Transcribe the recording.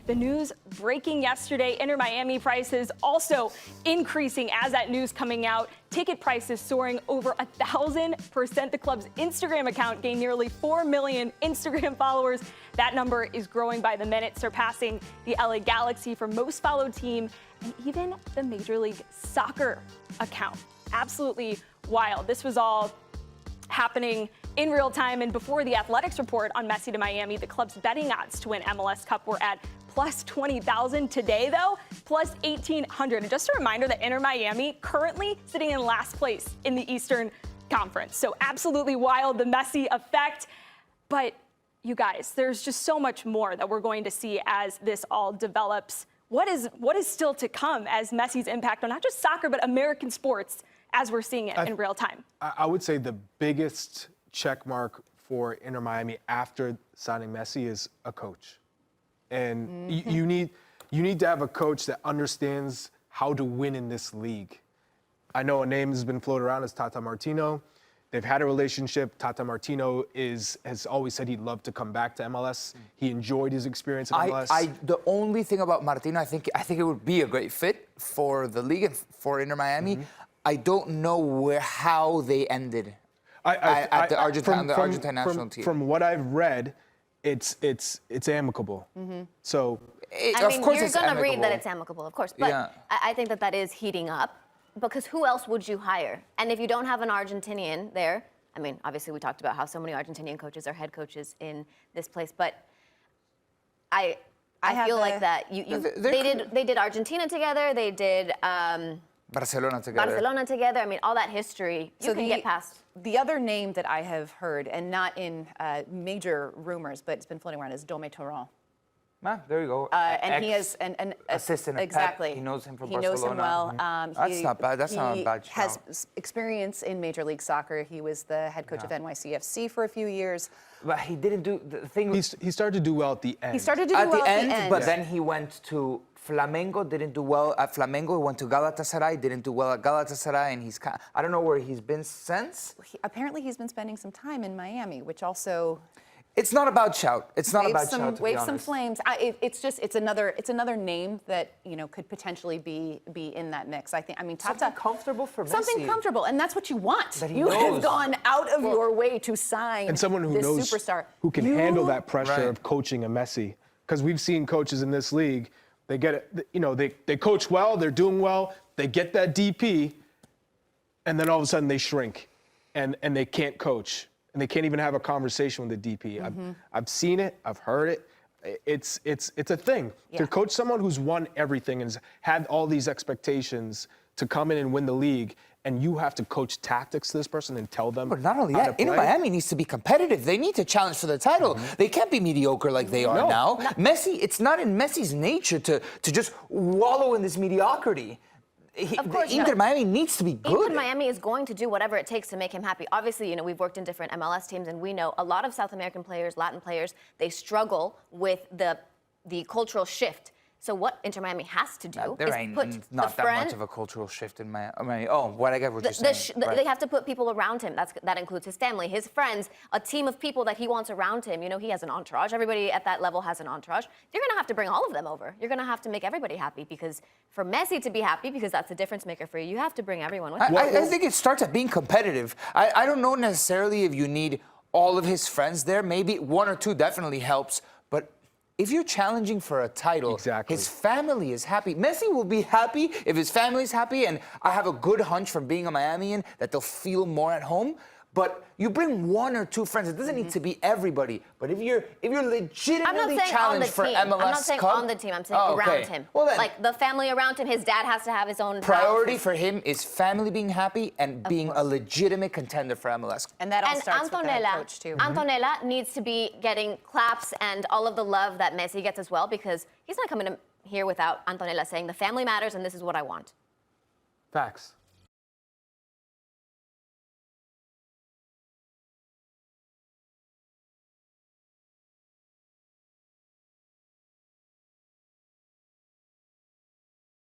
The news breaking yesterday, Inter Miami prices also increasing as that news coming out. Ticket prices soaring over 1,000%. The club's Instagram account gained nearly 4 million Instagram followers. That number is growing by the minute, surpassing the LA Galaxy for most followed team and even the Major League Soccer account. Absolutely wild. This was all happening in real time. And before the Athletics report on Messi to Miami, the club's betting odds to win MLS Cup were at plus 20,000. Today, though, plus 1,800. And just a reminder that Inter Miami currently sitting in last place in the Eastern Conference. So absolutely wild, the Messi effect. But you guys, there's just so much more that we're going to see as this all develops. What is still to come as Messi's impact on not just soccer, but American sports as we're seeing it in real time? I would say the biggest check mark for Inter Miami after signing Messi is a coach. And you need to have a coach that understands how to win in this league. I know a name has been floated around as Tata Martino. They've had a relationship. Tata Martino has always said he'd love to come back to MLS. He enjoyed his experience in MLS. The only thing about Martino, I think it would be a great fit for the league and for Inter Miami. I don't know how they ended at the Argentine national team. From what I've read, it's amicable. So of course you're going to read that it's amicable, of course. But I think that is heating up, because who else would you hire? And if you don't have an Argentinian there, I mean, obviously we talked about how so many Argentinian coaches are head coaches in this place, but I feel like that they did Argentina together, they did Barcelona together. I mean, all that history, you can get past. The other name that I have heard, and not in major rumors, but it's been floating around, is Dome Torrent. Ah, there you go. And he is an assistant. Exactly. Pep. He knows him from Barcelona. Barcelona. He knows him well. That's not bad. That's not a bad shout. He has experience in Major League Soccer. He was the head coach of NYCFC for a few years. But he didn't do the thing. He started to do well at the end. He started to do well at the end. But then he went to Flamengo, didn't do well at Flamengo. He went to Galatasaray, didn't do well at Galatasaray, and I don't know where he's been since. Apparently, he's been spending some time in Miami, which also. It's not about shout. It's not about shout. Wave some flames. It's another name that could potentially be in that mix. I mean, Tata. Something comfortable for Messi. Something comfortable, and that's what you want. You have gone out of your way to sign and someone who knows superstar who can handle that pressure of coaching a Messi. Because we've seen coaches in this league, they get it. They coach well, they're doing well, they get that DP, and then all of a sudden they shrink, and they can't coach. And they can't even have a conversation with the DP. I've seen it. I've heard it. It's a thing. To coach someone who's won everything and has had all these expectations to come in and win the league, and you have to coach tactics to this person and tell them. But not only that, Inter Miami needs to be competitive. They need to challenge for the title. They can't be mediocre like they are now. Messi, it's not in Messi's nature to just wallow in this mediocrity. Of course, Inter Miami needs to be good. Inter Miami is going to do whatever it takes to make him happy. Obviously, we've worked in different MLS teams, and we know a lot of South American players, Latin players, they struggle with the cultural shift. So what Inter Miami has to do is put not that much of a cultural shift in Miami. Oh, what I get what you're saying. They have to put people around him. That includes his family, his friends, a team of people that he wants around him. He has an entourage. Everybody at that level has an entourage. You're going to have to bring all of them over. You're going to have to make everybody happy, because for Messi to be happy, because that's the difference maker for you have to bring everyone with you. I think it starts at being competitive. I don't know necessarily if you need all of his friends there. Maybe one or two definitely helps, but if you're challenging for a title, his family is happy. Messi will be happy if his family's happy, and I have a good hunch from being a Miamian that they'll feel more at home. But you bring one or two friends. It doesn't need to be everybody. But if you're legitimately challenged for MLS Cup, I'm not saying on the team. I'm saying around him. Well, then, like the family around him. His dad has to have his own priority for him is family being happy and being a legitimate contender for MLS. And that all starts with the head coach too. Antonella needs to be getting claps and all of the love that Messi gets as well, because he's not coming here without Antonella saying the family matters and this is what I want. Facts.